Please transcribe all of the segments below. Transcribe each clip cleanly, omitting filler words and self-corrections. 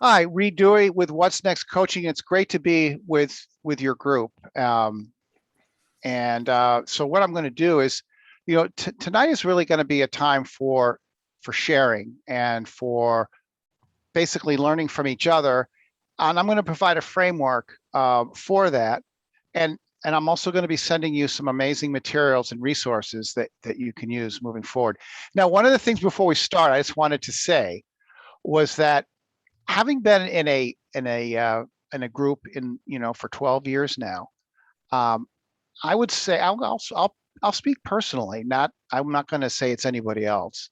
Hi, Reed Dewey with What's Next Coaching. It's great to be with your group. So what I'm going to do is, tonight is really going to be a time for sharing and for basically learning from each other. And I'm going to provide a framework for that. And I'm also going to be sending you some amazing materials and resources that you can use moving forward. Now, one of the things before we start, I just wanted to say was that having been in a group for 12 years now, I would say I'll speak personally. I'm not going to say it's anybody else.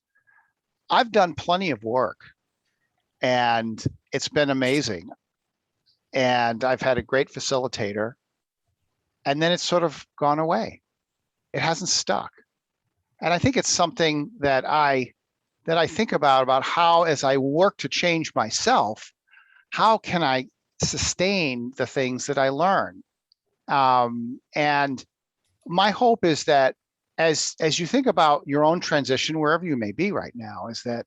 I've done plenty of work, and it's been amazing. And I've had a great facilitator, and then it's sort of gone away. It hasn't stuck, and I think it's something that I think about how, as I work to change myself, how can I sustain the things that I learn? And my hope is that as you think about your own transition, wherever you may be right now, is that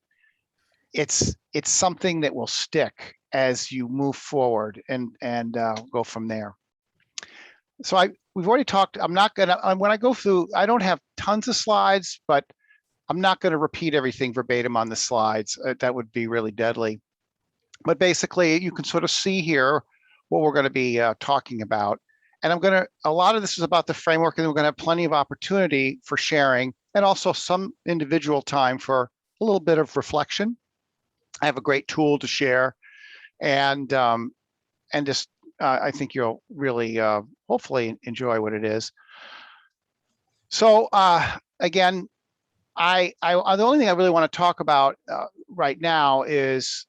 it's something that will stick as you move forward and go from there. So we've already talked. I'm not gonna when I go through. I don't have tons of slides, but I'm not going to repeat everything verbatim on the slides. That would be really deadly. But basically, you can sort of see here what we're going to be talking about. And a lot of this is about the framework, and we're going to have plenty of opportunity for sharing and also some individual time for a little bit of reflection. I have a great tool to share, and just I think you'll really hopefully enjoy what it is. So again, the only thing I really want to talk about right now is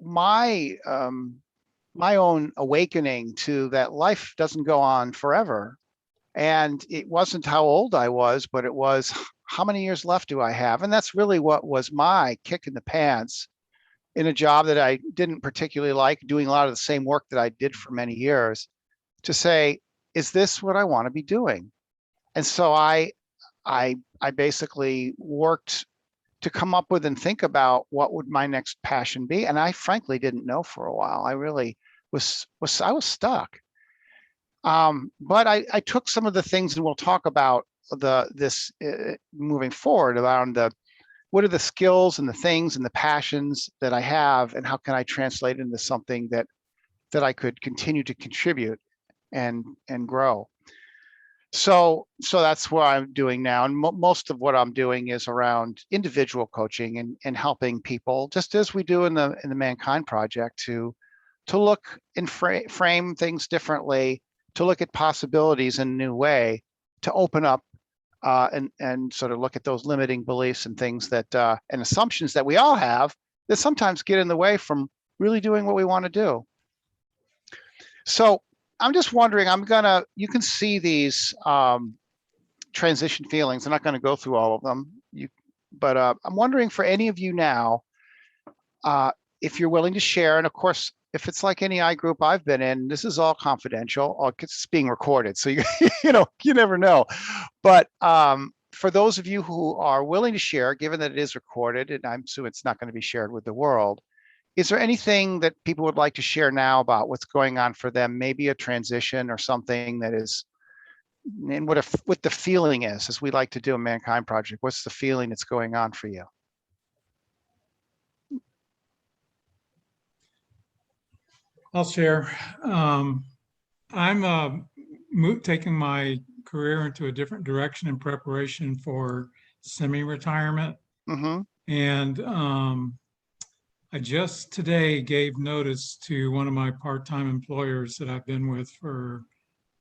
my own awakening to that life doesn't go on forever. And it wasn't how old I was, but it was how many years left do I have? And that's really what was my kick in the pants in a job that I didn't particularly like, doing a lot of the same work that I did for many years, to say, is this what I want to be doing? And so I basically worked to come up with and think about what would my next passion be. And I frankly didn't know for a while. I really was stuck. But I took some of the things, and we'll talk about this moving forward, around what are the skills and the things and the passions that I have, and how can I translate into something that I could continue to contribute and grow. So that's what I'm doing now. And most of what I'm doing is around individual coaching and helping people, just as we do in the Mankind Project, to look and frame things differently, to look at possibilities in a new way, to open up and sort of look at those limiting beliefs and things that and assumptions that we all have that sometimes get in the way from really doing what we want to do. So I'm just wondering, you can see these transition feelings. I'm not going to go through all of them, but I'm wondering for any of you now, if you're willing to share. And of course, if it's like any group I've been in, this is all confidential. It's being recorded, so you never know. But for those of you who are willing to share, given that it is recorded, and I'm assuming it's not going to be shared with the world, is there anything that people would like to share now about what's going on for them? Maybe a transition or something that is, and what the feeling is, as we like to do in Mankind Project. What's the feeling that's going on for you? I'll share. I'm taking my career into a different direction in preparation for semi-retirement. Mm-hmm. And I just today gave notice to one of my part-time employers that I've been with for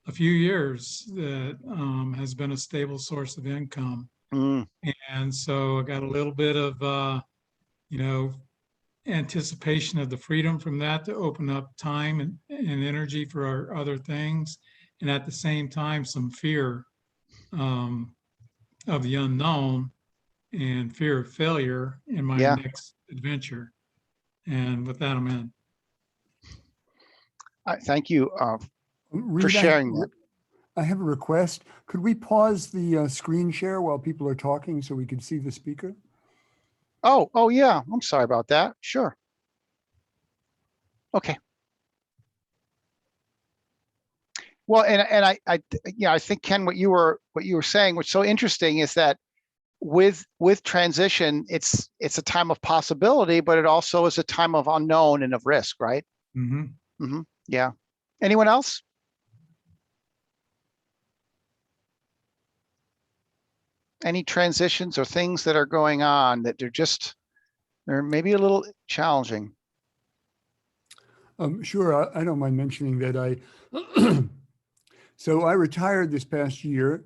a few years that has been a stable source of income. Mm. And so I got a little bit of, anticipation of the freedom from that to open up time and energy for our other things. And at the same time, some fear of the unknown and fear of failure in my next adventure. And with that, I'm in. Thank you for sharing that. I have a request. Could we pause the screen share while people are talking so we can see the speaker? Oh yeah. I'm sorry about that. Sure. Okay. Well, and I think, Ken, what you were saying, what's so interesting is that with transition, it's a time of possibility, but it also is a time of unknown and of risk, right? Mm-hmm. Yeah. Anyone else? Any transitions or things that are going on that they're maybe a little challenging? Sure, I don't mind mentioning that so I retired this past year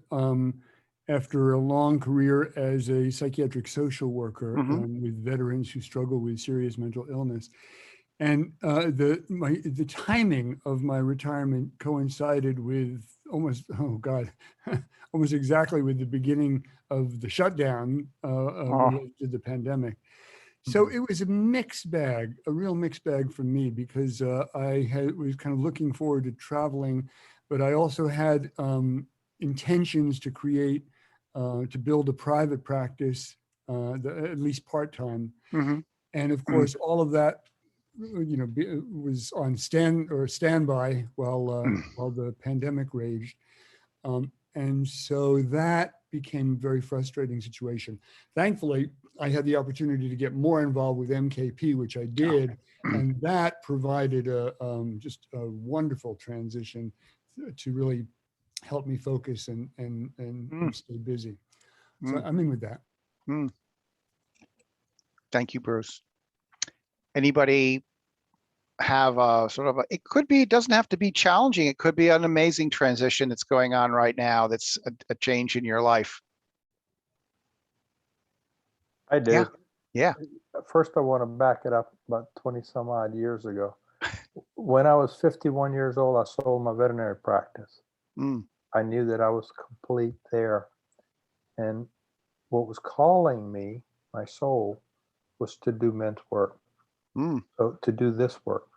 after a long career as a psychiatric social worker with veterans who struggle with serious mental illness. And the timing of my retirement coincided with almost exactly with the beginning of the shutdown related to the pandemic. So it was a mixed bag, a real mixed bag for me, because was kind of looking forward to traveling, but I also had intentions to create, to build a private practice, at least part-time. And of course, all of that, was on standby while the pandemic raged. And so that became a very frustrating situation. Thankfully, I had the opportunity to get more involved with MKP, which I did, and that provided just a wonderful transition to really help me focus and stay busy. So I'm in with that. Thank you, Bruce. Anybody have a sort of it doesn't have to be challenging. It could be an amazing transition that's going on right now. That's a change in your life. I do. Yeah. First, I want to back it up about 20 some odd years ago. When I was 51 years old, I sold my veterinary practice. I knew that I was complete there. And what was calling me, my soul, was to do men's work. So to do this work.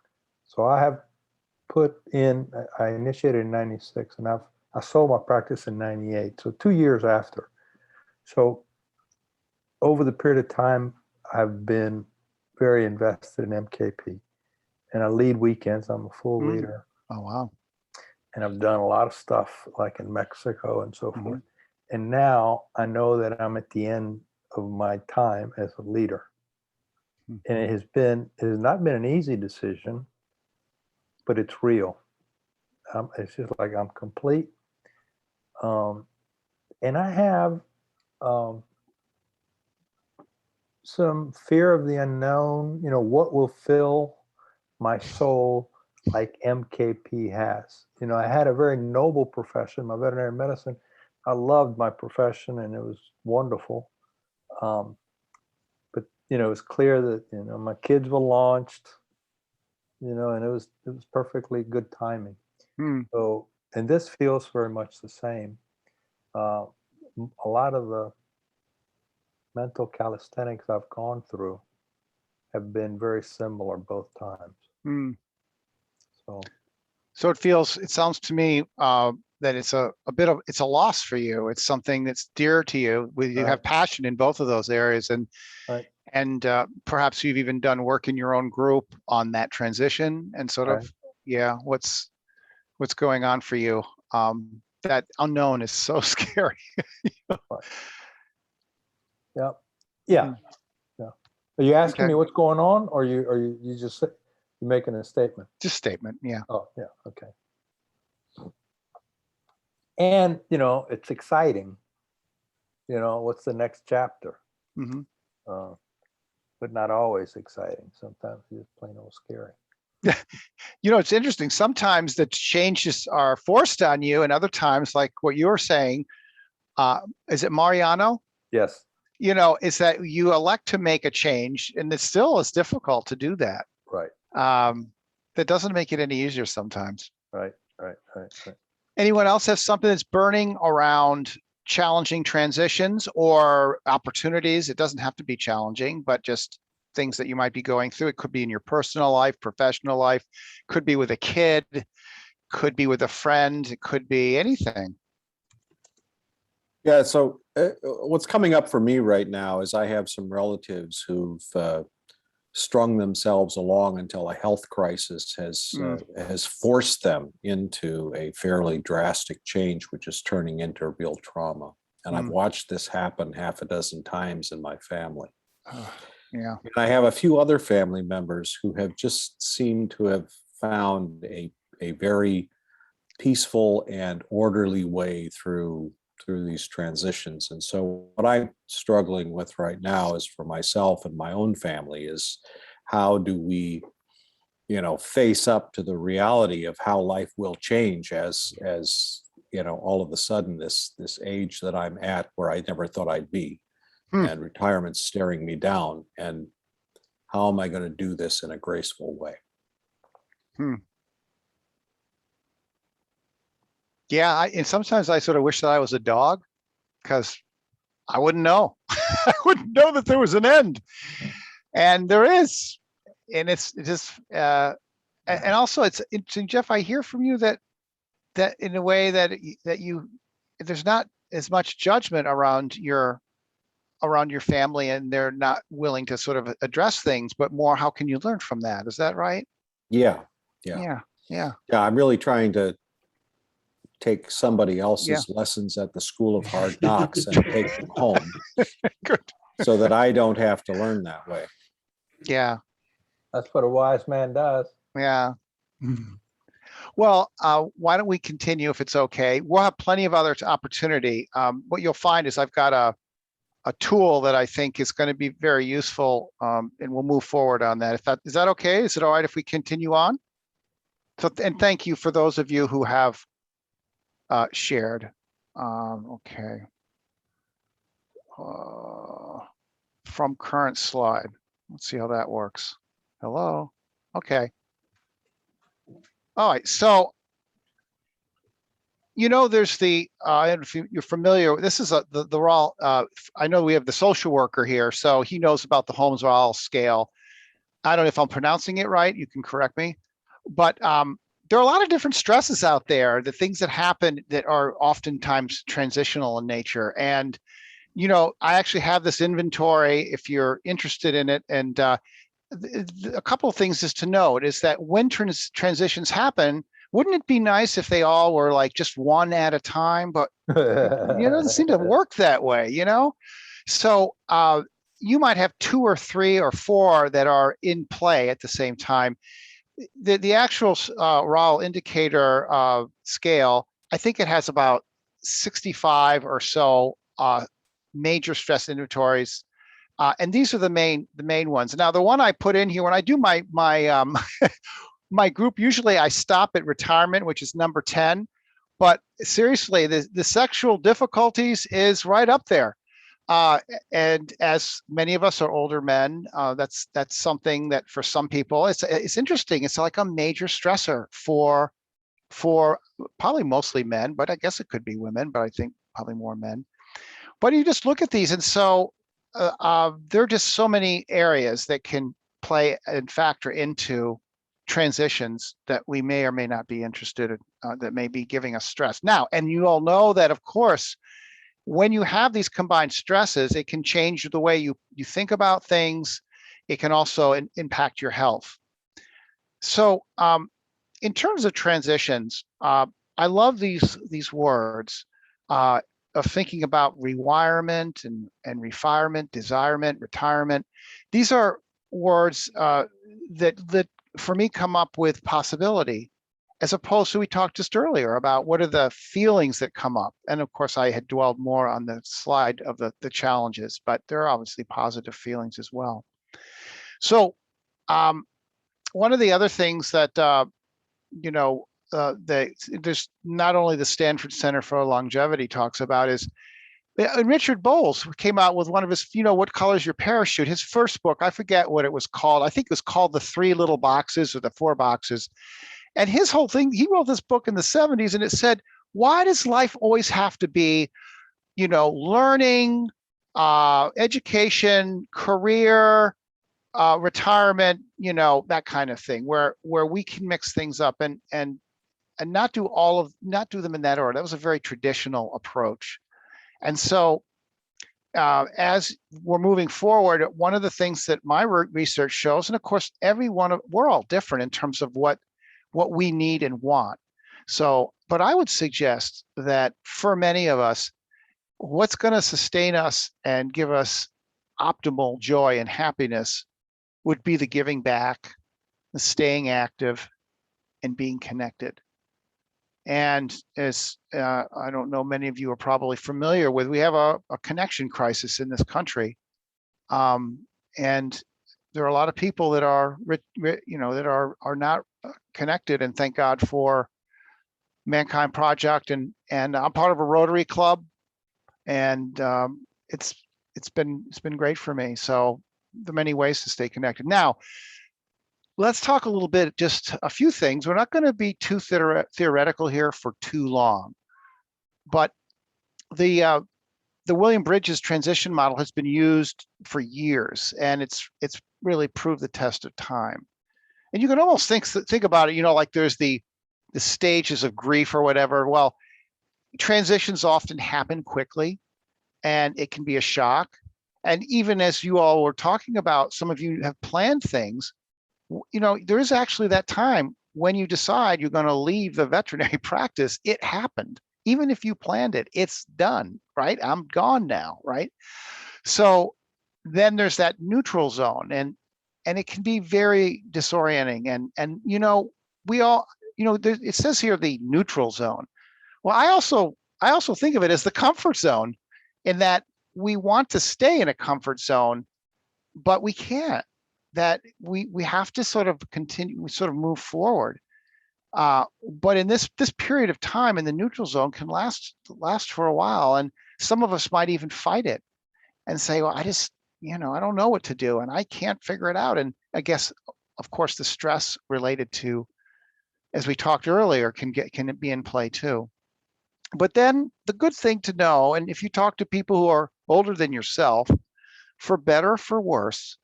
So I have I initiated in 96 and I sold my practice in 98. So 2 years after. So over the period of time, I've been very invested in MKP, and I lead weekends. I'm a full leader. Oh, wow. And I've done a lot of stuff like in Mexico and so forth. And now I know that I'm at the end of my time as a leader. And it has not been an easy decision, but it's real. It's just like I'm complete. And I have some fear of the unknown, what will fill my soul like MKP has. I had a very noble profession, my veterinary medicine. I loved my profession and it was wonderful. But, it was clear that, my kids were launched, and it was perfectly good timing. So, and this feels very much the same. A lot of the mental calisthenics I've gone through have been very similar both times. So it sounds to me that it's it's a loss for you. It's something that's dear to you. You have passion in both of those areas, and perhaps you've even done work in your own group on that transition and sort of what's going on for you. That unknown is so scary. Yeah. Are you asking me what's going on, or you just you're making a statement? Just statement, yeah. Oh, yeah, okay. And it's exciting. What's the next chapter? But not always exciting. Sometimes it's just plain old scary. It's interesting. Sometimes the changes are forced on you, and other times, like what you were saying, is it Mariano? Yes. Is that you elect to make a change, and it still is difficult to do that. Right. That doesn't make it any easier sometimes. Right. Anyone else have something that's burning around challenging transitions or opportunities? It doesn't have to be challenging, but just things that you might be going through. It could be in your personal life, professional life, could be with a kid, could be with a friend, it could be anything. Yeah, so what's coming up for me right now is I have some relatives who've strung themselves along until a health crisis has forced them into a fairly drastic change, which is turning into real trauma. And I've watched this happen half a dozen times in my family. Yeah. And I have a few other family members who have just seemed to have found a very peaceful and orderly way through these transitions. And so what I'm struggling with right now is for myself and my own family is how do we, face up to the reality of how life will change as all of a sudden this age that I'm at where I never thought I'd be and retirement's staring me down, and how am I going to do this in a graceful way? Yeah, and sometimes I sort of wish that I was a dog because I wouldn't know. I wouldn't know that there was an end, and there is, and it's just, and also it's interesting, Jeff. I hear from you that in a way that there's not as much judgment around your family, and they're not willing to sort of address things, but more how can you learn from that? Is that right? Yeah. I'm really trying to take somebody else's lessons at the School of Hard Knocks and take them home. Good. So that I don't have to learn that way. Yeah. That's what a wise man does. Yeah. Well, why don't we continue if it's okay? We'll have plenty of other opportunity. What you'll find is I've got a tool that I think is going to be very useful, and we'll move forward on that. Is that okay? Is it all right if we continue on? So, and thank you for those of you who have shared. Okay. From current slide. Let's see how that works. Hello. Okay. All right. So, there's the, I don't know if you're familiar, this is the raw, I know we have the social worker here, so he knows about the Holmes Rawl scale. I don't know if I'm pronouncing it right. You can correct me. But there are a lot of different stresses out there, the things that happen that are oftentimes transitional in nature. And, I actually have this inventory if you're interested in it. And a couple of things is to note is that when transitions happen, wouldn't it be nice if they all were like just one at a time? But it doesn't seem to work that way, So you might have 2 or 3 or 4 that are in play at the same time. The actual Rawl indicator scale, I think it has about 65 or so major stress inventories, and these are the main ones. Now, the one I put in here when I do my my group, usually I stop at retirement, which is number 10. But seriously, the sexual difficulties is right up there. And as many of us are older men, that's something that for some people, it's interesting. It's like a major stressor for probably mostly men, but I guess it could be women, but I think probably more men. But you just look at these, and so there are just so many areas that can play and factor into transitions that we may or may not be interested in, that may be giving us stress. Now, and you all know that, of course, when you have these combined stresses, it can change the way you think about things. It can also impact your health. So in terms of transitions, I love these words of thinking about rewirement and refirement, desirement, retirement. These are words that for me come up with possibility, as opposed to we talked just earlier about what are the feelings that come up. And of course, I had dwelled more on the slide of the challenges, but there are obviously positive feelings as well. So one of the other things that, there's not only the Stanford Center for Longevity talks about is, and Richard Bowles came out with one of his, what color's your parachute? His first book, I forget what it was called. I think it was called The 3 Little Boxes or The 4 Boxes. And his whole thing, he wrote this book in the 70s, and it said, why does life always have to be, learning, education, career, retirement, that kind of thing, where we can mix things up and not do them in that order. That was a very traditional approach. And so as we're moving forward, one of the things that my research shows, and of course, we're all different in terms of what we need and want. So, but I would suggest that for many of us, what's going to sustain us and give us optimal joy and happiness would be the giving back, the staying active, and being connected. And as I don't know, many of you are probably familiar with, we have a connection crisis in this country. And there are a lot of people that are, that are not connected, and thank God for Mankind Project. And I'm part of a Rotary Club, and it's been great for me. So there are many ways to stay connected. Now, let's talk a little bit, just a few things. We're not going to be too theoretical here for too long, but the William Bridges transition model has been used for years, and it's really proved the test of time. And you can almost think about it, like there's the stages of grief or whatever. Well, transitions often happen quickly, and it can be a shock. And even as you all were talking about, some of you have planned things. There is actually that time when you decide you're going to leave the veterinary practice. It happened. Even if you planned it, it's done, right? I'm gone now, right? So then there's that neutral zone, and it can be very disorienting. And we all, it says here the neutral zone. Well, I also think of it as the comfort zone, in that we want to stay in a comfort zone, but we can't. That we have to sort of continue, we sort of move forward. But in this period of time in the neutral zone can last for a while, and some of us might even fight it and say, well, I just, I don't know what to do, and I can't figure it out. And I guess, of course, the stress related to, as we talked earlier, can be in play too. But then the good thing to know, and if you talk to people who are older than yourself, for better or for worse,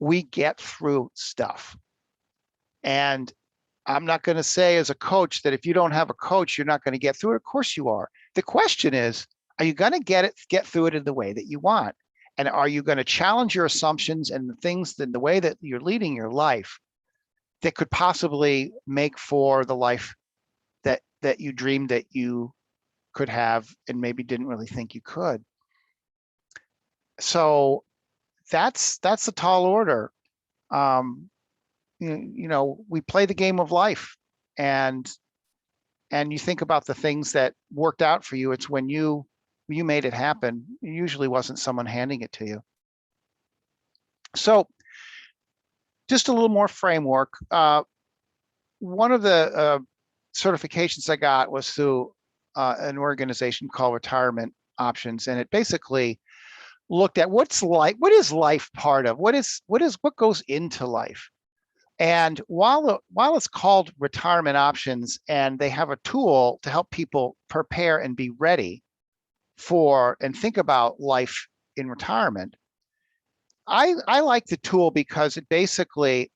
we get through stuff. And I'm not going to say as a coach that if you don't have a coach, you're not going to get through it. Of course you are. The question is, are you going to get through it in the way that you want? And are you going to challenge your assumptions and the things, the way that you're leading your life, that could possibly make for the life that you dreamed that you could have and maybe didn't really think you could? So that's a tall order. We play the game of life, and you think about the things that worked out for you. It's when you made it happen. It usually wasn't someone handing it to you. So just a little more framework. One of the certifications I got was through an organization called Retirement Options, and it basically looked at what is life part of, what goes into life. And while it's called Retirement Options, and they have a tool to help people prepare and be ready for and think about life in retirement, I like the tool because it basically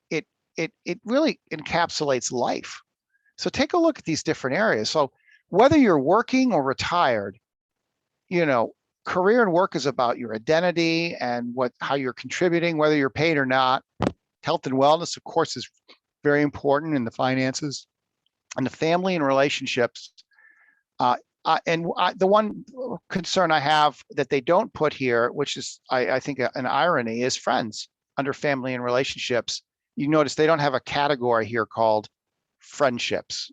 it really encapsulates life. So take a look at these different areas. So whether you're working or retired, career and work is about your identity and how you're contributing, whether you're paid or not. Health and wellness, of course, is very important in the finances, and the family and relationships. The one concern I have that they don't put here, which is I think an irony, is friends under family and relationships. You notice they don't have a category here called friendships,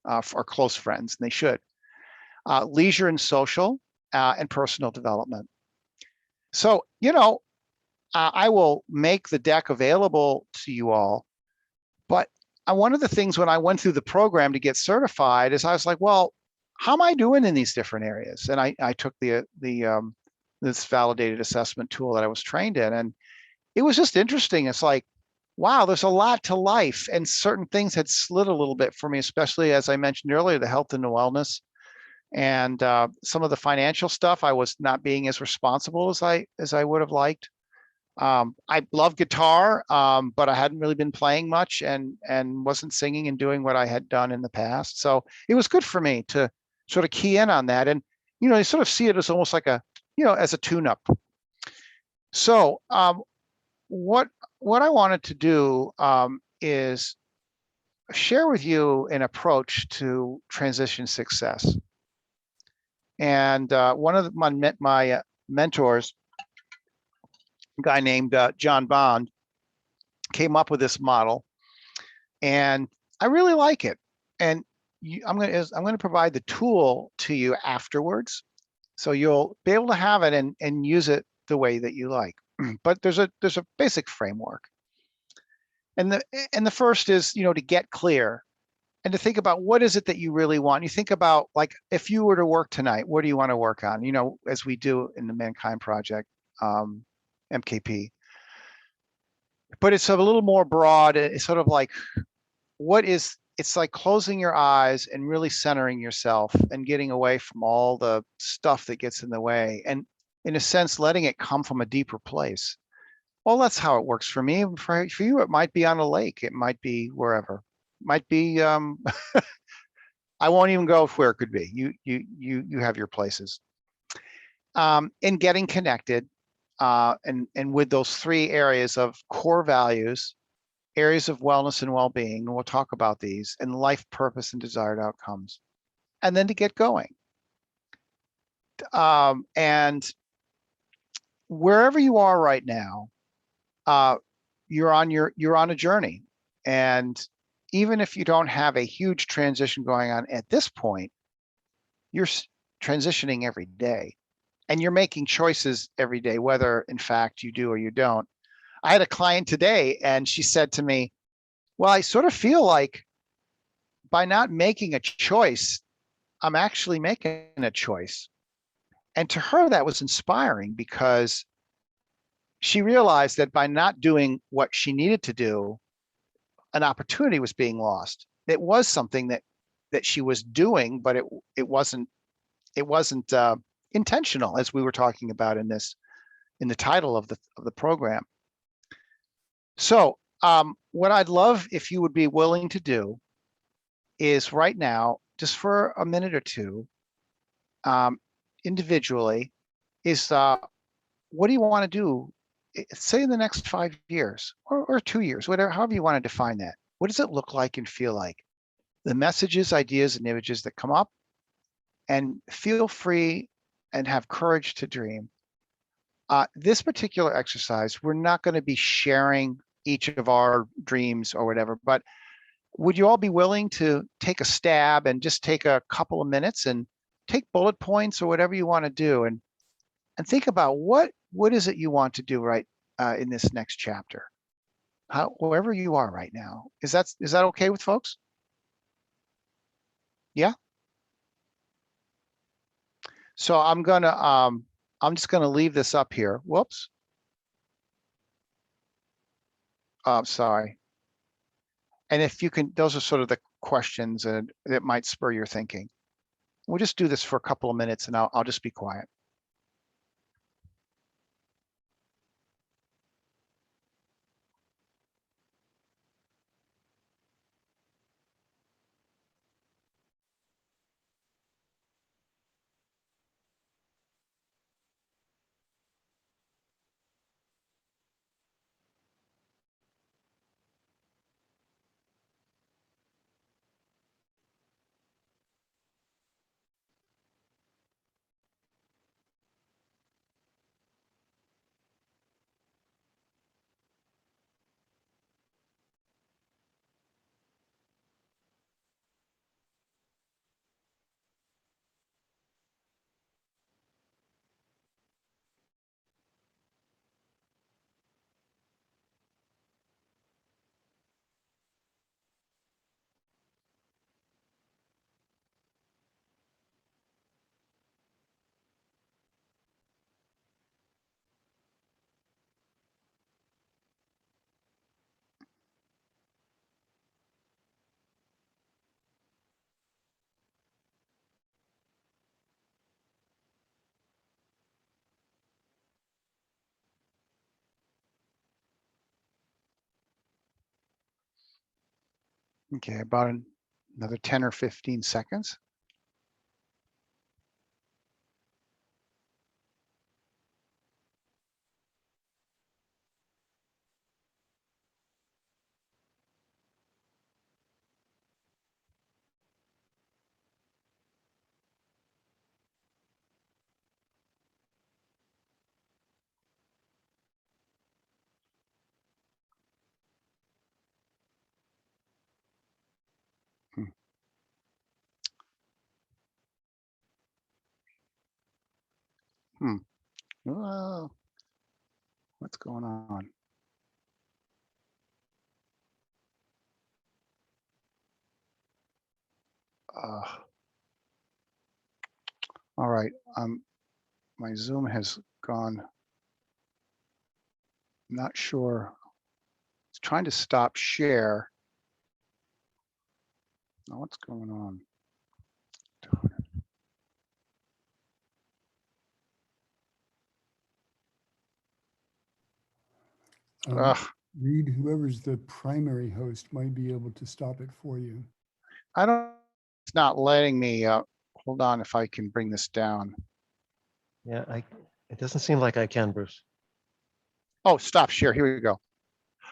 or close friends, and they should. Leisure and social, and personal development. So, I will make the deck available to you all, but one of the things when I went through the program to get certified is I was like, well, how am I doing in these different areas? And I took this validated assessment tool that I was trained in, and it was just interesting. It's like, wow, there's a lot to life, and certain things had slid a little bit for me, especially as I mentioned earlier, the health and the wellness. And some of the financial stuff, I was not being as responsible as I would have liked. I love guitar, but I hadn't really been playing much and wasn't singing and doing what I had done in the past. So it was good for me to sort of key in on that. And you sort of see it as almost like as a tune-up. So what I wanted to do is share with you an approach to transition success. And one of my mentors, a guy named John Bond, came up with this model, and I really like it. And I'm going to provide the tool to you afterwards, so you'll be able to have it and use it the way that you like. But there's a basic framework, and the first is to get clear and to think about what is it that you really want. You think about, like, if you were to work tonight, what do you want to work on? As we do in the Mankind Project, MKP. But it's a little more broad. It's sort of like, it's like closing your eyes and really centering yourself and getting away from all the stuff that gets in the way, and in a sense, letting it come from a deeper place. Well, that's how it works for me. For you, it might be on a lake. It might be wherever. It might be, I won't even go where it could be. You have your places. In getting connected, and with those 3 areas of core values, areas of wellness and well-being, and we'll talk about these, and life purpose and desired outcomes, and then to get going. And wherever you are right now, you're on a journey. And even if you don't have a huge transition going on at this point, you're transitioning every day, and you're making choices every day, whether in fact you do or you don't. I had a client today, and she said to me, well, I sort of feel like by not making a choice, I'm actually making a choice. And to her, that was inspiring, because she realized that by not doing what she needed to do, an opportunity was being lost. It was something that she was doing, but it wasn't intentional, as we were talking about in the title of the program. So what I'd love if you would be willing to do is right now, just for a minute or two, individually, is what do you want to do, say in the next 5 years or 2 years, whatever, however you want to define that. What does it look like and feel like? The messages, ideas, and images that come up, and feel free and have courage to dream. This particular exercise, we're not going to be sharing each of our dreams or whatever, but would you all be willing to take a stab and just take a couple of minutes and take bullet points or whatever you want to do, and think about what is it you want to do right in this next chapter, wherever you are right now. Is that okay with folks? Yeah. So I'm just gonna leave this up here. Whoops. Sorry. And if you can, those are sort of the questions that might spur your thinking. We'll just do this for a couple of minutes, and I'll just be quiet. Okay, about another 10 or 15 seconds. Oh, what's going on? All right. My Zoom has gone. Not sure. It's trying to stop share. Now, what's going on? Reed, whoever's the primary host might be able to stop it for you. I don't. It's not letting me. Hold on, if I can bring this down. Yeah, it doesn't seem like I can, Bruce. Oh, stop share. Here we go.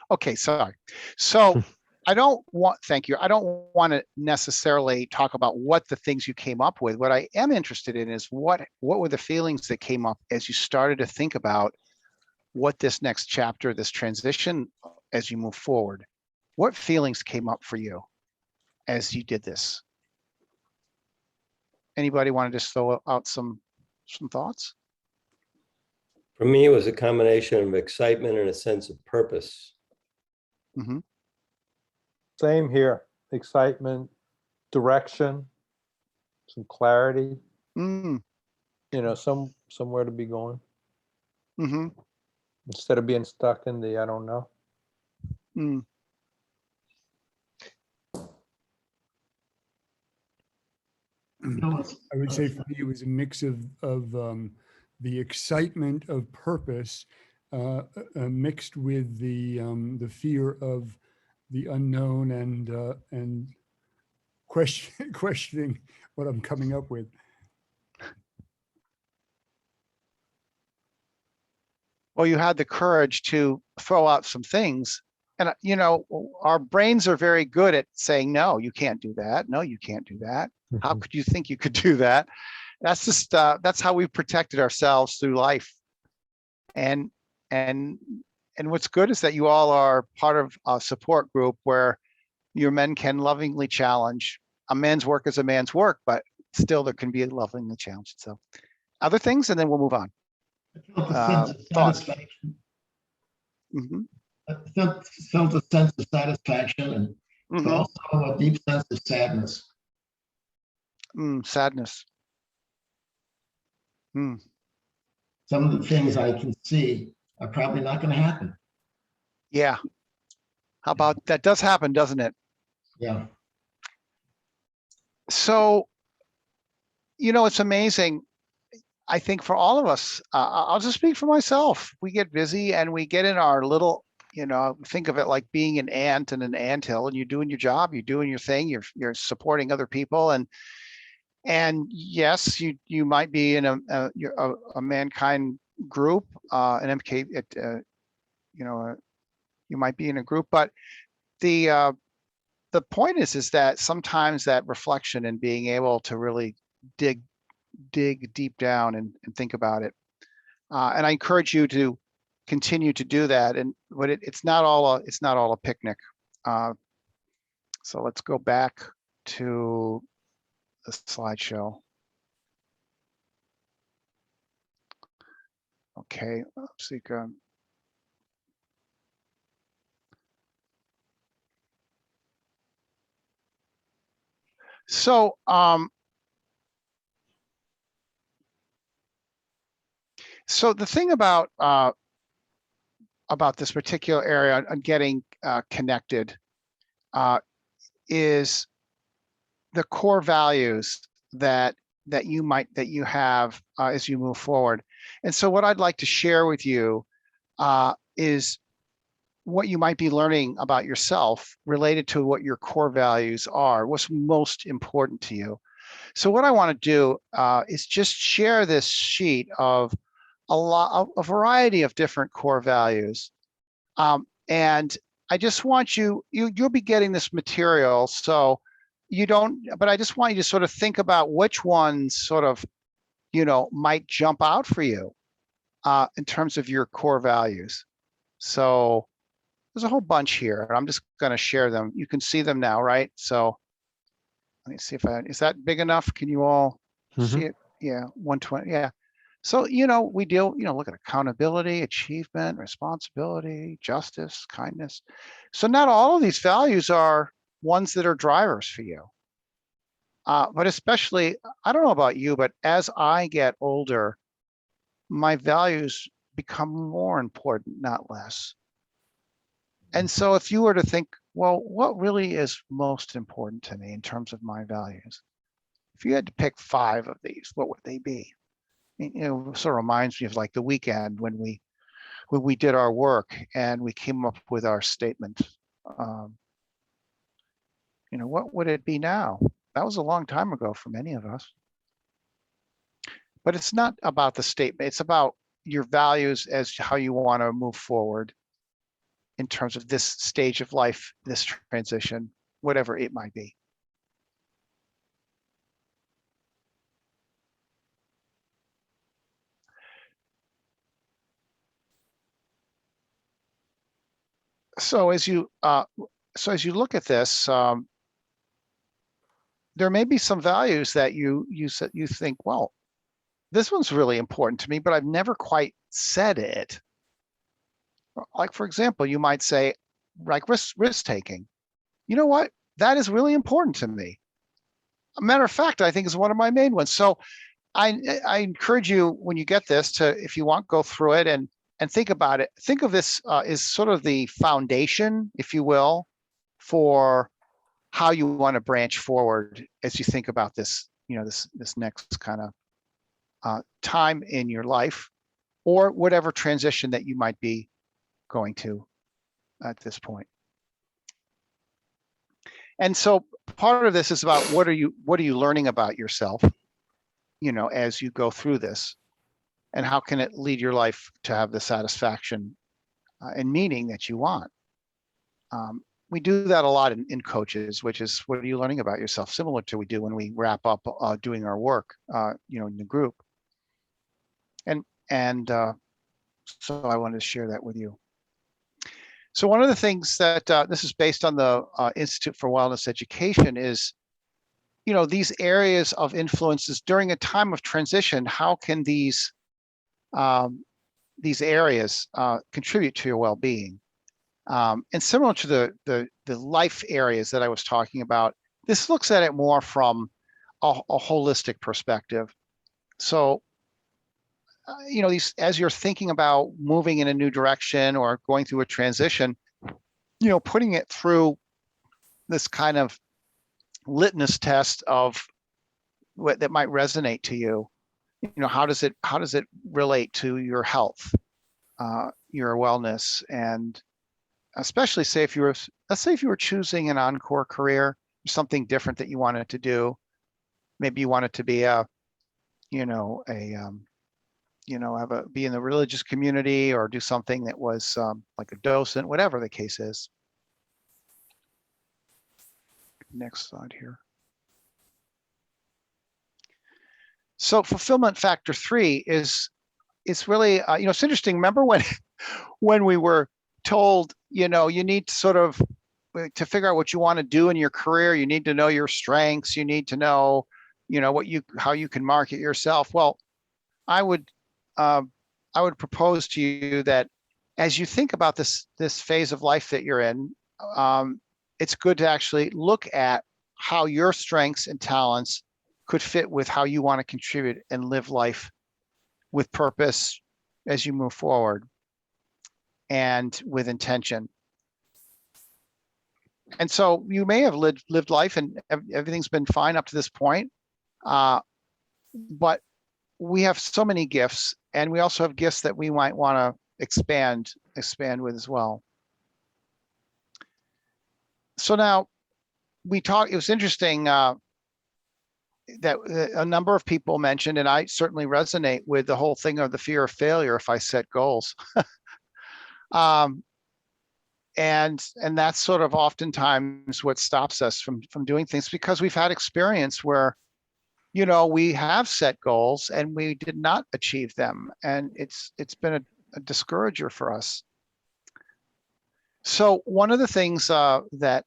Okay, sorry. So I don't want, thank you. I don't want to necessarily talk about what the things you came up with. What I am interested in is what were the feelings that came up as you started to think about what this next chapter, this transition, as you move forward? What feelings came up for you as you did this? Anybody want to just throw out some thoughts? For me, it was a combination of excitement and a sense of purpose. Mm-hmm. Same here. Excitement, direction, some clarity. Mm. You know, somewhere to be going Mm-hmm. instead of being stuck in the I don't know. Mm. I would say for me, it was a mix of the excitement of purpose mixed with the fear of the unknown and questioning what I'm coming up with. Well, you had the courage to throw out some things. And, you know, our brains are very good at saying, no, you can't do that. No, you can't do that. How could you think you could do that? That's just, that's how we've protected ourselves through life. And what's good is that you all are part of a support group where your men can lovingly challenge. A man's work is a man's work, but still there can be a lovingly challenge. So other things, and then we'll move on. I felt a sense of satisfaction. Mm-hmm. I felt a sense of satisfaction and Mm-hmm. also a deep sense of sadness. Sadness. Some of the things I can see are probably not going to happen. Yeah. How about that? Does happen, doesn't it? Yeah. So, you know, it's amazing. I think for all of us, I'll just speak for myself. We get busy and we get in our little, you know, think of it like being an ant in an anthill, and you're doing your job, you're doing your thing, you're supporting other people, and yes, you might be in a mankind group, an MK, you know, you might be in a group, but the point is that sometimes that reflection and being able to really dig deep down and think about it. And I encourage you to continue to do that. But it's not all a picnic. So let's go back to the slideshow. Okay, let's see. So so the thing about this particular area on getting connected is the core values that you have as you move forward. And so what I'd like to share with you is what you might be learning about yourself related to what your core values are, what's most important to you. So what I want to do is just share this sheet of a variety of different core values. And I just want you'll be getting this material, so you don't, but I just want you to sort of think about which ones sort of, you know, might jump out for you in terms of your core values. So there's a whole bunch here. I'm just going to share them. You can see them now, right? So let me see if is that big enough? Can you all see it? Yeah, 120. Yeah. So, we deal, look at accountability, achievement, responsibility, justice, kindness. So not all of these values are ones that are drivers for you. But especially, I don't know about you, but as I get older, my values become more important, not less. And so if you were to think, well, what really is most important to me in terms of my values? If you had to pick 5 of these, what would they be? Sort of reminds me of like the weekend when we did our work and we came up with our statement. What would it be now? That was a long time ago for many of us. But it's not about the statement. It's about your values as how you want to move forward in terms of this stage of life, this transition, whatever it might be. So as you look at this, there may be some values that you think, well, this one's really important to me, but I've never quite said it. Like, for example, you might say, like risk taking. You know what? That is really important to me. A matter of fact, I think is one of my main ones. So I encourage you when you get this to, if you want, go through it and think about it. Think of this as sort of the foundation, if you will, for how you want to branch forward as you think about this, this next kind of time in your life, or whatever transition that you might be going to at this point. And so part of this is about what are you learning about yourself, as you go through this, and how can it lead your life to have the satisfaction and meaning that you want. We do that a lot in coaches, which is, what are you learning about yourself? Similar to we do when we wrap up doing our work, in the group. And so I wanted to share that with you. So one of the things that this is based on the Institute for Wellness Education is, these areas of influences during a time of transition. How can these areas contribute to your well-being? And similar to the life areas that I was talking about, this looks at it more from a holistic perspective. So, these, as you're thinking about moving in a new direction or going through a transition, putting it through this kind of litmus test of what that might resonate to you. How does it relate to your health, your wellness, and especially let's say if you were choosing an encore career, something different that you wanted to do. Maybe you wanted to be be in the religious community, or do something that was like a docent, whatever the case is. Next slide here. So fulfillment factor 3 is really, it's interesting. Remember when we were told, you need to sort of, to figure out what you want to do in your career, you need to know your strengths, you need to know, how you can market yourself. Well, I would propose to you that as you think about this phase of life that you're in, it's good to actually look at how your strengths and talents could fit with how you want to contribute and live life with purpose as you move forward and with intention. And so you may have lived life and everything's been fine up to this point, but we have so many gifts, and we also have gifts that we might want to expand with as well. So now it was interesting that a number of people mentioned, and I certainly resonate with the whole thing of the fear of failure if I set goals. And that's sort of oftentimes what stops us from doing things, because we've had experience where, we have set goals and we did not achieve them, and it's been a discourager for us. So one of the things that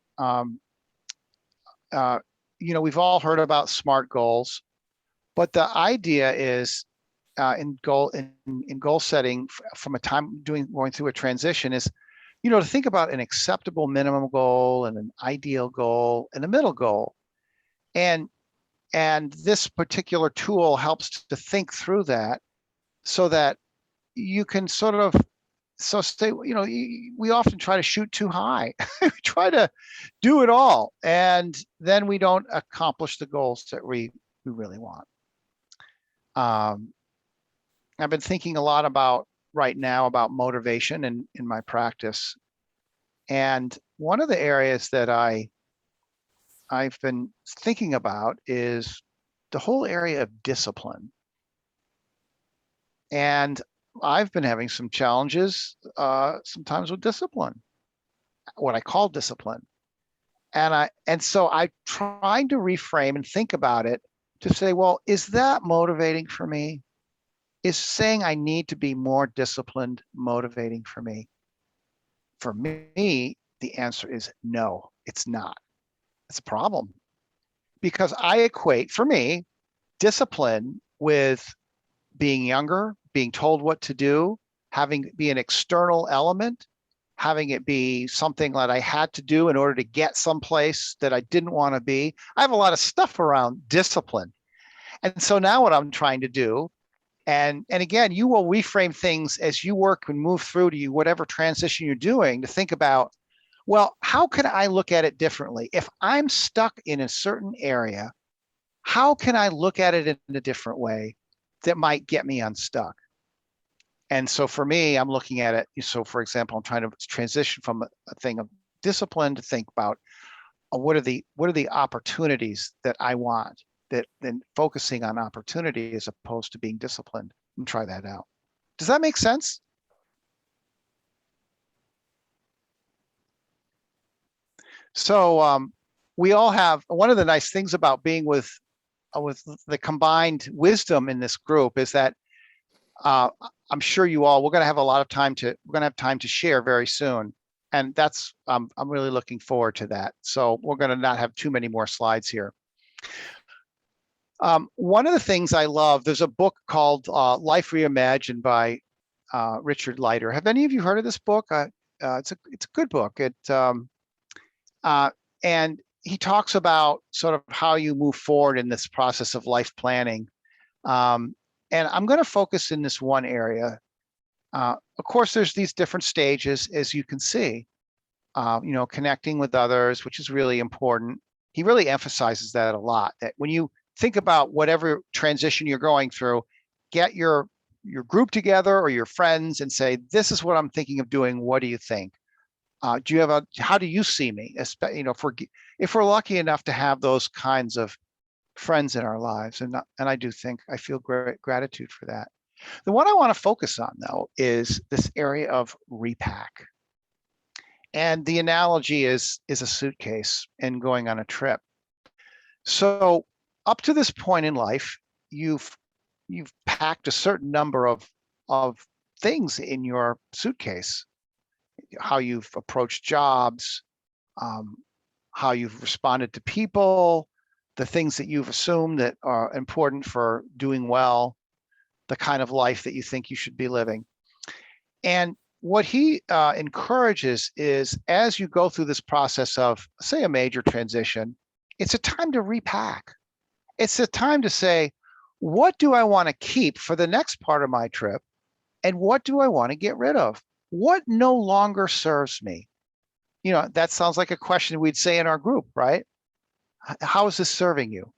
we've all heard about SMART goals, but the idea is in goal setting from a time going through a transition is, to think about an acceptable minimum goal and an ideal goal and a middle goal. And this particular tool helps to think through that so that you can sort of, we often try to shoot too high. We try to do it all, and then we don't accomplish the goals that we really want. I've been thinking a lot right now about motivation in my practice. And one of the areas that I've been thinking about is the whole area of discipline. And I've been having some challenges sometimes with discipline, what I call discipline. And so I'm trying to reframe and think about it to say, well, is that motivating for me? Is saying I need to be more disciplined motivating for me? For me, the answer is no, it's not. It's a problem because I equate, for me, discipline with being younger, being told what to do, having be an external element, having it be something that I had to do in order to get someplace that I didn't want to be. I have a lot of stuff around discipline. And so now what I'm trying to do, and again, you will reframe things as you work and move through to whatever transition you're doing, to think about, well, how can I look at it differently? If I'm stuck in a certain area, how can I look at it in a different way that might get me unstuck? And so for me, I'm looking at it. So for example, I'm trying to transition from a thing of discipline to think about what are the opportunities that I want, that then focusing on opportunity as opposed to being disciplined, and try that out. Does that make sense? So we all have, one of the nice things about being with the combined wisdom in this group is that I'm sure we're going to have a lot of time to share very soon. And that's, I'm really looking forward to that. So we're going to not have too many more slides here. One of the things I love, there's a book called Life Reimagined by Richard Leiter. Have any of you heard of this book? It's a good book. And he talks about sort of how you move forward in this process of life planning. And I'm going to focus in this one area. Of course, there's these different stages, as you can see, connecting with others, which is really important. He really emphasizes that a lot, that when you think about whatever transition you're going through, get your group together or your friends and say, this is what I'm thinking of doing. What do you think? How do you see me? If we're lucky enough to have those kinds of friends in our lives, and I feel great gratitude for that. The one I want to focus on, though, is this area of repack. And the analogy is a suitcase and going on a trip. So up to this point in life, you've packed a certain number of things in your suitcase. How you've approached jobs, how you've responded to people, the things that you've assumed that are important for doing well, the kind of life that you think you should be living. And what he encourages is, as you go through this process of, say, a major transition, it's a time to repack. It's a time to say, what do I want to keep for the next part of my trip? And what do I want to get rid of? What no longer serves me? That sounds like a question we'd say in our group, right? How is this serving you?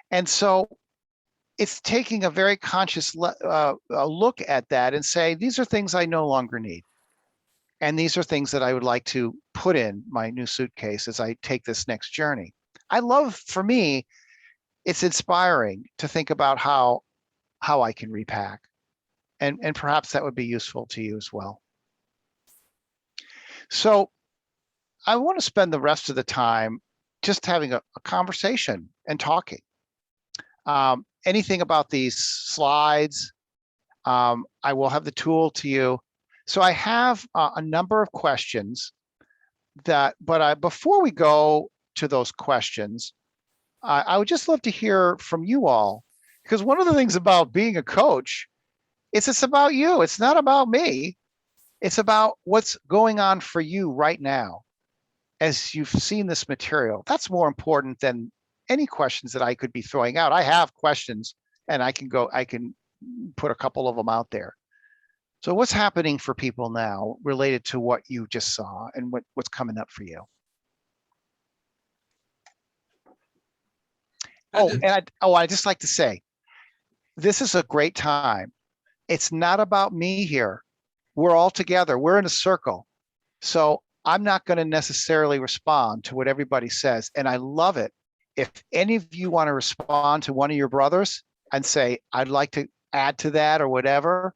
And so it's taking a very conscious look at that and say, these are things I no longer need. And these are things that I would like to put in my new suitcase as I take this next journey. For me, it's inspiring to think about how I can repack. And perhaps that would be useful to you as well. So I want to spend the rest of the time just having a conversation and talking. Anything about these slides, I will have the tool to you. So I have a number of questions but before we go to those questions, I would just love to hear from you all, Because one of the things about being a coach is it's about you. It's not about me. It's about what's going on for you right now as you've seen this material. That's more important than any questions that I could be throwing out. I have questions and I can put a couple of them out there. So what's happening for people now related to what you just saw and what's coming up for you? I'd just like to say, this is a great time. It's not about me here. We're all together. We're in a circle. So I'm not going to necessarily respond to what everybody says. And I love it. If any of you want to respond to one of your brothers and say, I'd like to add to that or whatever.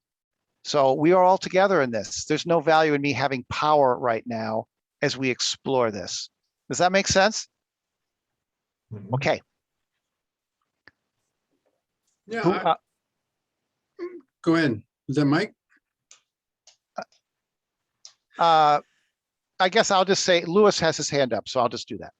So we are all together in this. There's no value in me having power right now as we explore this. Does that make sense? Okay. Yeah. Go ahead. Is that Mike? I guess I'll just say Lewis has his hand up, so I'll just do that.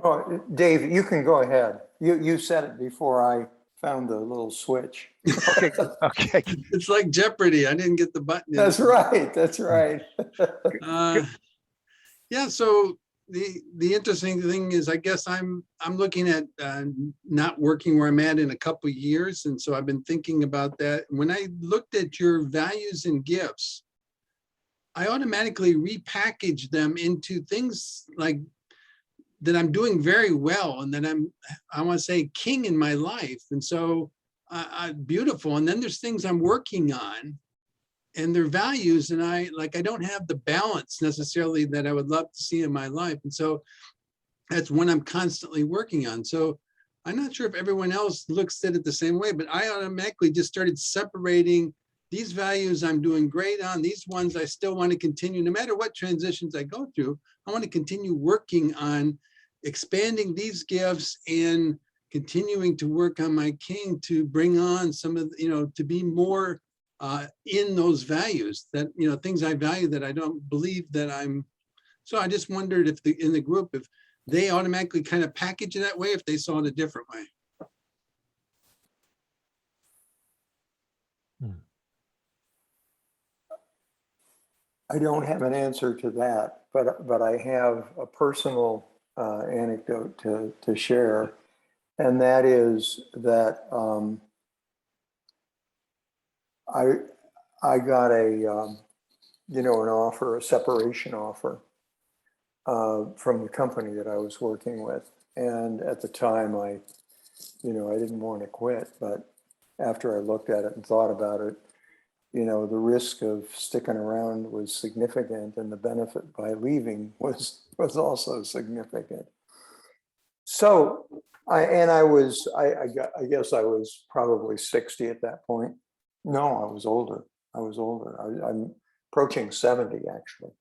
Oh, Dave, you can go ahead. You said it before I found the little switch. Okay. Okay. It's like Jeopardy. I didn't get the button. That's right. That's right. Yeah. So the interesting thing is, I guess I'm looking at not working where I'm at in a couple of years, and so I've been thinking about that. When I looked at your values and gifts, I automatically repackage them into things like that I'm doing very well and that I want to say king in my life. And so beautiful. And then there's things I'm working on and their values. And I don't have the balance necessarily that I would love to see in my life. And so that's one I'm constantly working on. So I'm not sure if everyone else looks at it the same way, but I automatically just started separating these values I'm doing great on, these ones I still want to continue, no matter what transitions I go through, I want to continue working on expanding these gifts and continuing to work on my king to bring on some of, to be more in those values that, things I value that I don't believe that I'm. So I just wondered if in the group, if they automatically kind of package it that way, if they saw it a different way. I don't have an answer to that, but I have a personal anecdote to share, and that is that I got an offer, a separation offer from the company that I was working with, and at the time I didn't want to quit, but after I looked at it and thought about it, the risk of sticking around was significant, and the benefit by leaving was also significant. So I guess I was probably 60 at that point. No, I was older. I'm approaching 70 actually.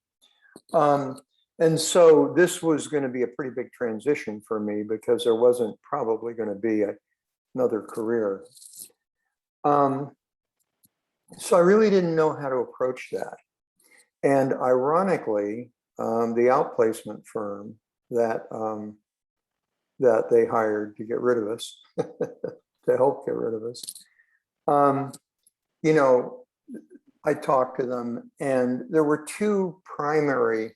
And so this was going to be a pretty big transition for me because there wasn't probably going to be another career. So I really didn't know how to approach that. And ironically, the outplacement firm that they hired to get rid of us, to help get rid of us, I talked to them, and there were two primary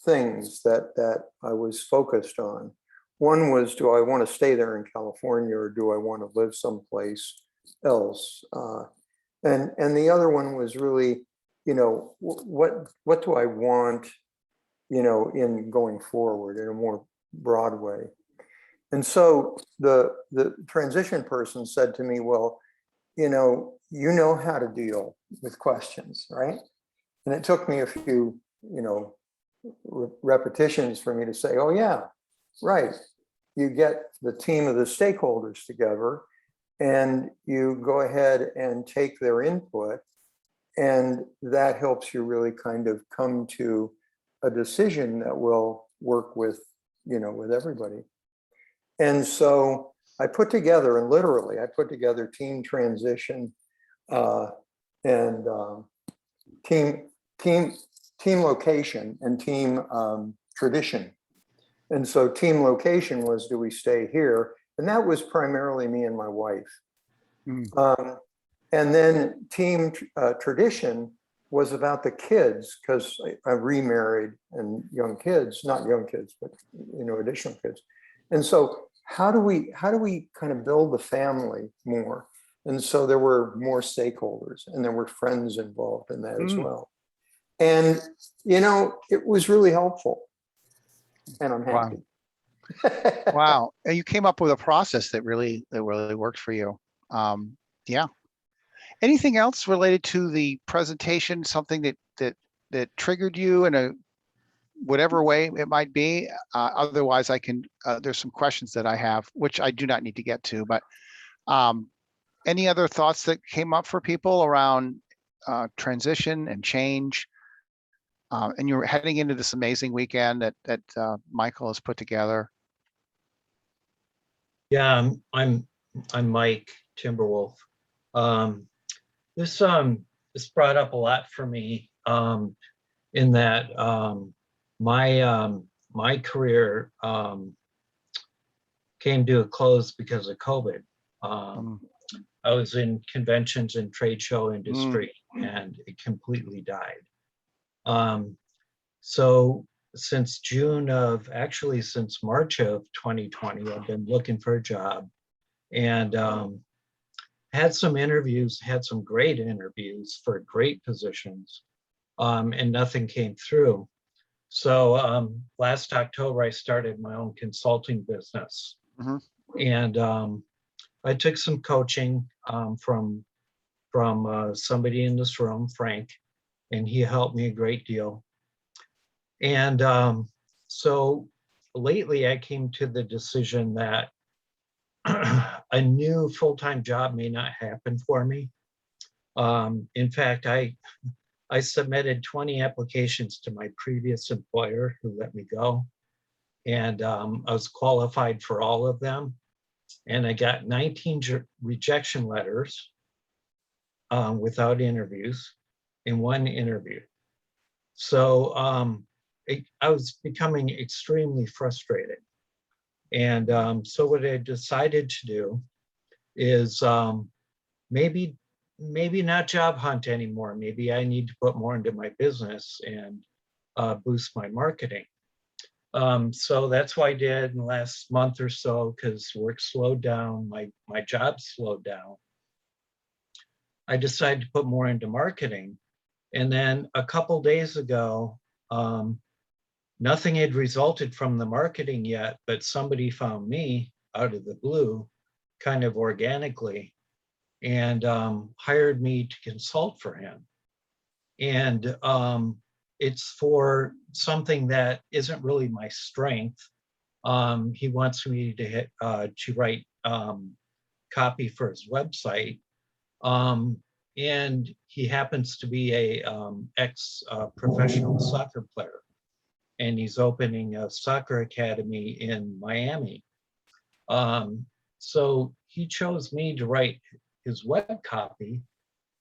things that I was focused on. One was, do I want to stay there in California, or do I want to live someplace else? And the other one was really, what do I want, in going forward in a more broad way. And so the transition person said to me, well, you know how to deal with questions, right? And it took me a few, repetitions for me to say, oh yeah, right. You get the team of the stakeholders together, and you go ahead and take their input, and that helps you really kind of come to a decision that will work with, with everybody. And so I put together, and literally I put together team transition and team location and team tradition. And so team location was, do we stay here? And that was primarily me and my wife. And then team tradition was about the kids, because I remarried and young kids, not young kids, but additional kids. And so how do we kind of build the family more? And so there were more stakeholders, and there were friends involved in that as well. And it was really helpful, and I'm happy. Wow. And you came up with a process that really worked for you. Yeah. Anything else related to the presentation, something that triggered you in a whatever way it might be? Otherwise, I can, there's some questions that I have, which I do not need to get to, but any other thoughts that came up for people around transition and change? And you're heading into this amazing weekend that Michael has put together. Yeah, I'm Mike Timberwolf. This brought up a lot for me in that my career came to a close because of COVID. I was in conventions and trade show industry, and it completely died. So since since March of 2020, I've been looking for a job, and had some interviews, had some great interviews for great positions, and nothing came through. So last October, I started my own consulting business. And I took some coaching from somebody in this room, Frank, and he helped me a great deal. And so lately I came to the decision that a new full-time job may not happen for me. In fact, I submitted 20 applications to my previous employer who let me go. And I was qualified for all of them. And I got 19 rejection letters without interviews and 1 interview. So I was becoming extremely frustrated. And so what I decided to do is maybe not job hunt anymore. Maybe I need to put more into my business and boost my marketing. So that's what I did in the last month or so, because work slowed down, my job slowed down. I decided to put more into marketing. And then a couple days ago, nothing had resulted from the marketing yet, but somebody found me out of the blue, kind of organically, and hired me to consult for him. And it's for something that isn't really my strength. He wants me to write copy for his website. And he happens to be a ex-professional soccer player. And he's opening a soccer academy in Miami. So he chose me to write his web copy,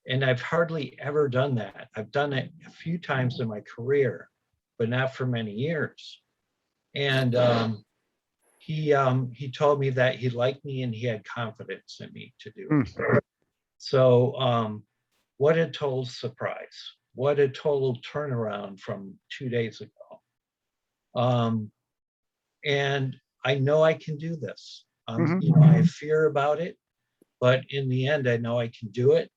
and I've hardly ever done that. I've done it a few times in my career, but not for many years. And he told me that he liked me and he had confidence in me to do it. So what a total surprise. What a total turnaround from 2 days ago. And I know I can do this. I have fear about it, but in the end, I know I can do it.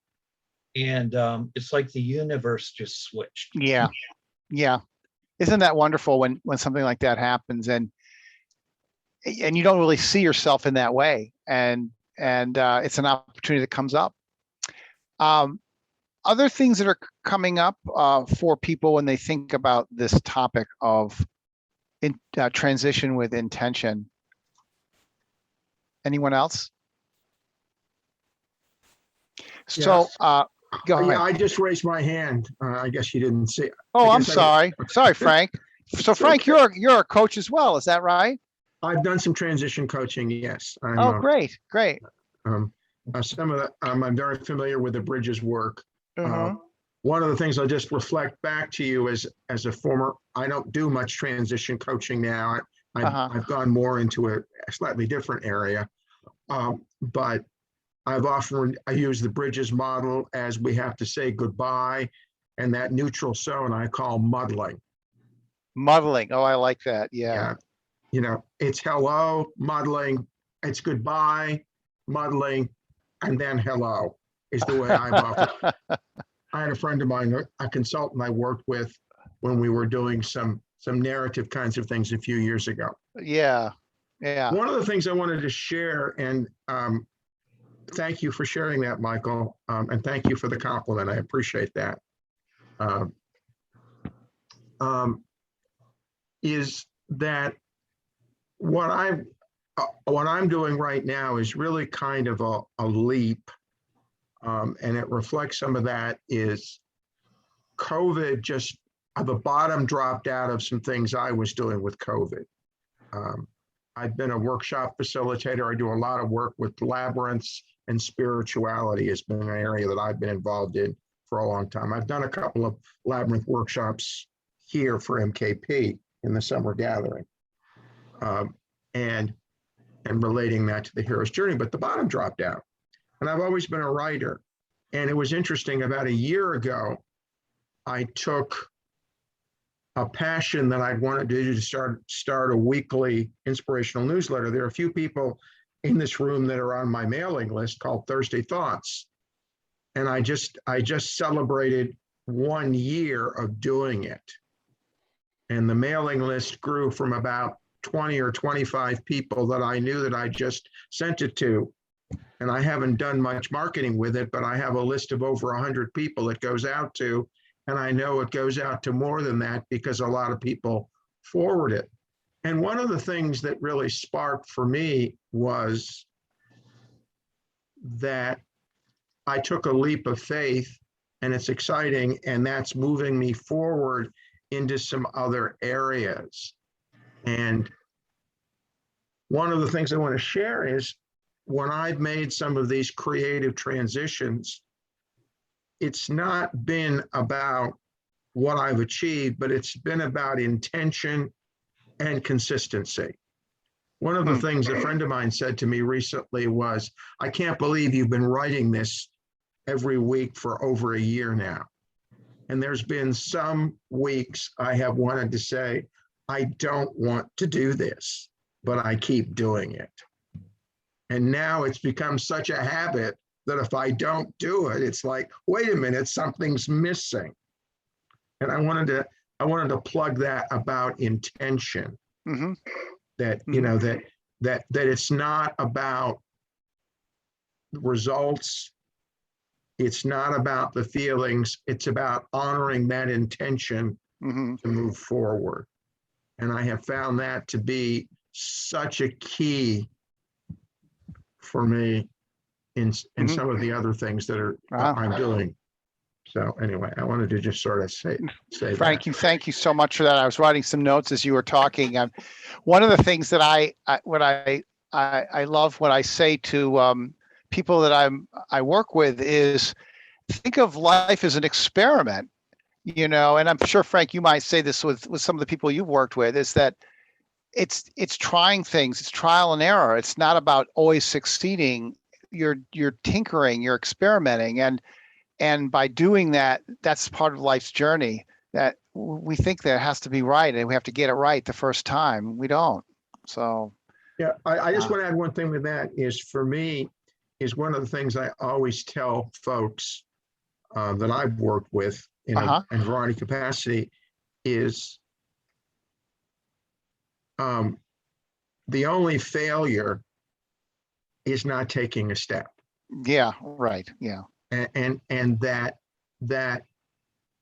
And it's like the universe just switched. Yeah. Isn't that wonderful when something like that happens, and you don't really see yourself in that way, and it's an opportunity that comes up. Other things that are coming up for people when they think about this topic of transition with intention. Anyone else? So go ahead. Yeah, I just raised my hand. I guess you didn't see. Oh, I'm sorry. Sorry, Frank. So Frank, you're a coach as well, is that right? I've done some transition coaching, yes. Great. Some of that, I'm very familiar with the Bridges work. One of the things I'll just reflect back to you as a former, I don't do much transition coaching now. I've gone more into a slightly different area. But I use the bridges model as we have to say goodbye, and that neutral zone I call muddling. Muddling. Oh, I like that. Yeah. Yeah. You know, it's hello, muddling, it's goodbye, muddling, and then hello is the way I've often. I had a friend of mine, a consultant I worked with when we were doing some narrative kinds of things a few years ago. Yeah. Yeah. One of the things I wanted to share, and thank you for sharing that, Michael, and thank you for the compliment. I appreciate that. Is that what I'm doing right now is really kind of a leap, and it reflects some of that. Is COVID just the bottom dropped out of some things I was doing with COVID. I've been a workshop facilitator. I do a lot of work with labyrinths, and spirituality has been an area that I've been involved in for a long time. I've done a couple of labyrinth workshops here for MKP in the Summer Gathering, and relating that to the hero's journey, but the bottom dropped out. And I've always been a writer. And it was interesting, about a year ago, I took a passion that I'd wanted to do to start a weekly inspirational newsletter. There are a few people in this room that are on my mailing list called Thursday Thoughts. And I just celebrated 1 year of doing it. And the mailing list grew from about 20 or 25 people that I knew that I just sent it to. And I haven't done much marketing with it, but I have a list of over 100 people it goes out to. And I know it goes out to more than that because a lot of people forward it. And one of the things that really sparked for me was that I took a leap of faith, and it's exciting, and that's moving me forward into some other areas. And one of the things I want to share is when I've made some of these creative transitions, it's not been about what I've achieved, but it's been about intention and consistency. One of the things a friend of mine said to me recently was, I can't believe you've been writing this every week for over a year now. And there's been some weeks I have wanted to say, I don't want to do this, but I keep doing it. And now it's become such a habit that if I don't do it, it's like, wait a minute, something's missing. And I wanted to plug that about intention. Mm-hmm. That, you know, that it's not about results. It's not about the feelings. It's about honoring that intention to move forward. And I have found that to be such a key for me in some of the other things that are I'm doing. So anyway, I wanted to just sort of say Frank, thank you so much for that. I was writing some notes as you were talking. One of the things that I love when I say to people that I work with is, think of life as an experiment, you know, and I'm sure, Frank, you might say this with some of the people you've worked with, is that it's trying things, it's trial and error. It's not about always succeeding. You're tinkering, you're experimenting. And by doing that, that's part of life's journey, that we think that it has to be right and we have to get it right the first time. We don't. So. Yeah, I just want to add one thing with that is, for me, is one of the things I always tell folks that I've worked with in a variety of capacity is the only failure is not taking a step. Yeah, right. Yeah. And that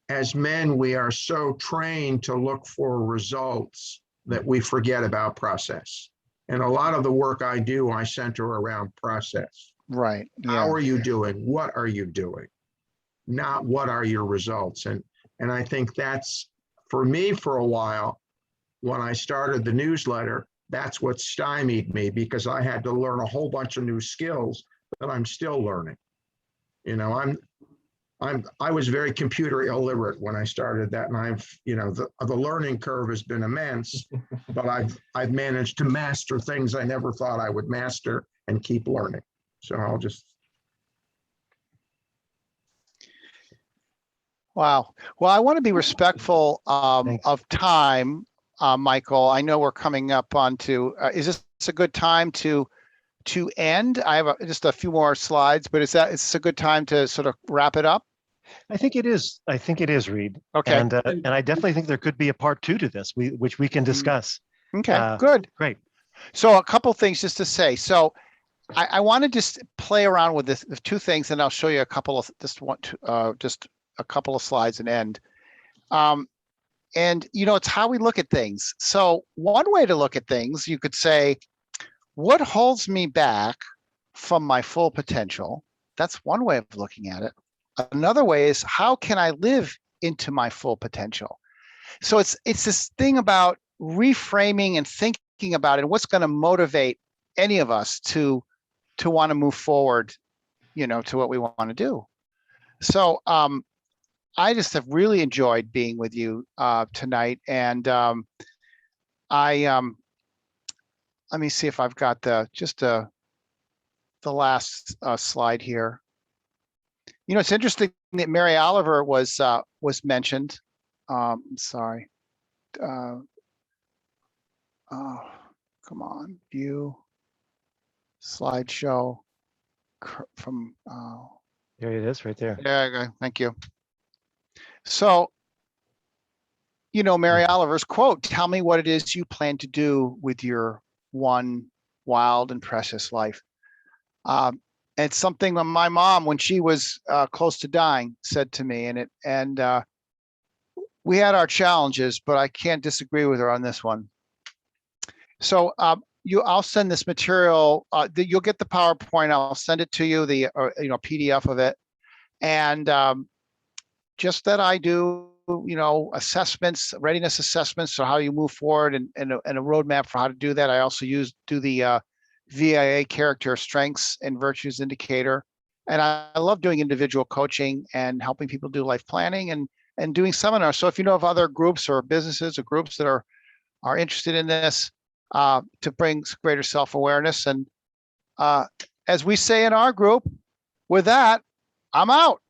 as men, we are so trained to look for results that we forget about process. And a lot of the work I do, I center around process. Right. Yeah. How are you doing? What are you doing? Not what are your results? And I think that's, for me, for a while, when I started the newsletter, that's what stymied me, because I had to learn a whole bunch of new skills that I'm still learning. You know, I was very computer illiterate when I started that, and I've, you know, the learning curve has been immense, but I've managed to master things I never thought I would master and keep learning. So I'll just Wow. Well, I want to be respectful of time, Michael. I know we're coming up onto, is this a good time to end? I have just a few more slides, but it's a good time to sort of wrap it up? I think it is. I think it is, Reed. Okay. And I definitely think there could be a part 2 to this, which we can discuss. Okay, good. Great. So a couple things just to say. So I want to just play around with this 2 things, and I'll show you a couple of just a couple of slides and end. And it's how we look at things. So one way to look at things, you could say, what holds me back from my full potential? That's one way of looking at it. Another way is, how can I live into my full potential? So it's this thing about reframing and thinking about it, what's going to motivate any of us to want to move forward, to what we want to do. So I just have really enjoyed being with you tonight, and let me see if I've got the last slide here. It's interesting that Mary Oliver was mentioned. Sorry. Oh, come on, view slideshow from. There it is, right there. Yeah, okay, thank you. So, Mary Oliver's quote, "Tell me what it is you plan to do with your one wild and precious life." It's something that my mom, when she was close to dying, said to me, and we had our challenges, but I can't disagree with her on this one. So I'll send this material. You'll get the PowerPoint. I'll send it to you, the PDF of it, and just that I do assessments, readiness assessments, so how you move forward, and a roadmap for how to do that. I also do the VIA character strengths and virtues indicator, and I love doing individual coaching and helping people do life planning and doing seminars. So if you know of other groups or businesses or groups that are interested in this, to bring greater self-awareness, and as we say in our group, with that, I'm out.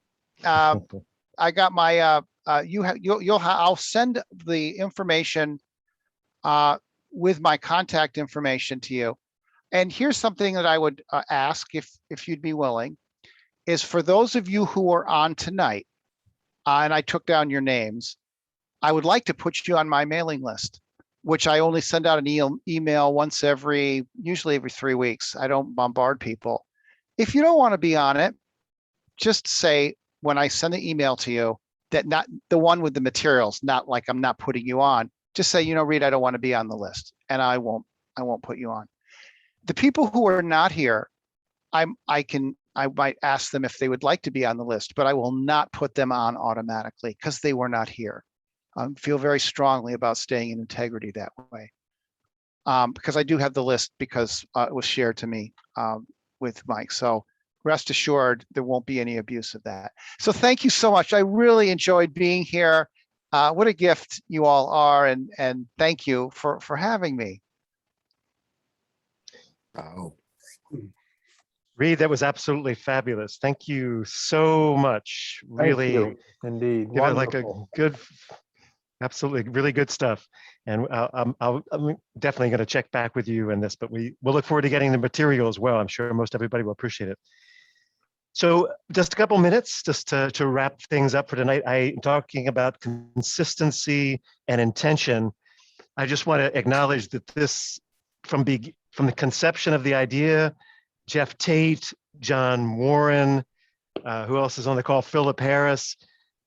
I got my I'll send the information with my contact information to you. And here's something that I would ask, if you'd be willing, is for those of you who are on tonight, and I took down your names, I would like to put you on my mailing list, which I only send out an email once usually every 3 weeks. I don't bombard people. If you don't want to be on it, just say when I send the email to you, that not the one with the materials, not like I'm not putting you on. Just say, Reed, I don't want to be on the list, and I won't put you on. The people who are not here, I might ask them if they would like to be on the list, but I will not put them on automatically because they were not here. Feel very strongly about staying in integrity that way, because I do have the list, because it was shared to me with Mike. So rest assured, there won't be any abuse of that. So thank you so much. I really enjoyed being here. What a gift you all are, and thank you for having me. Oh. Reed, that was absolutely fabulous. Thank you so much. Really, Thank you. Indeed, give it like a wonderful. good, absolutely really good stuff. And I'm definitely going to check back with you in this, but we'll look forward to getting the material as well. I'm sure most everybody will appreciate it. So just a couple minutes just to wrap things up for tonight. I'm talking about consistency and intention. I just want to acknowledge that this, from the conception of the idea, Jeff Tate, John Warren, who else is on the call? Philip Harris,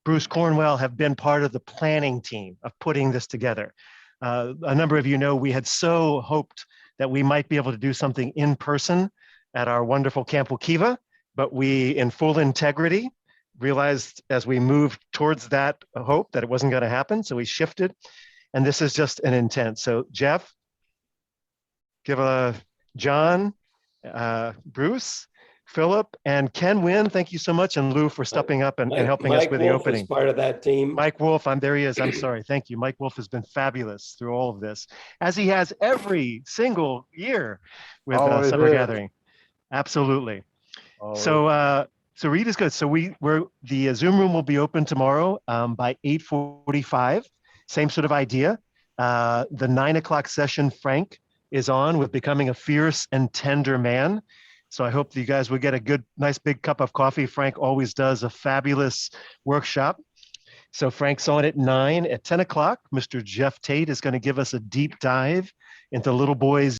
Bruce Cornwell have been part of the planning team of putting this together. A number of you know we had so hoped that we might be able to do something in person at our wonderful Camp Wakiva, but we, in full integrity, realized as we moved towards that hope that it wasn't going to happen, so we shifted, and this is just an intent. So Jeff, give a John, Bruce, Philip, and Ken Wynn, thank you so much, and Lou for stepping up and helping us with the opening. Mike Wolf was part of that team. Mike Wolf, there he is. I'm sorry. Thank you. Mike Wolf has been fabulous through all of this, as he has every single year with Summer Gathering. Absolutely. So So Reed is good. So the Zoom room will be open tomorrow by 8:45. Same sort of idea. The 9 o'clock session, Frank is on with becoming a fierce and tender man. So I hope that you guys will get a good, nice big cup of coffee. Frank always does a fabulous workshop. So Frank's on at 9. At 10 o'clock, Mr. Jeff Tate is going to give us a deep dive into little boys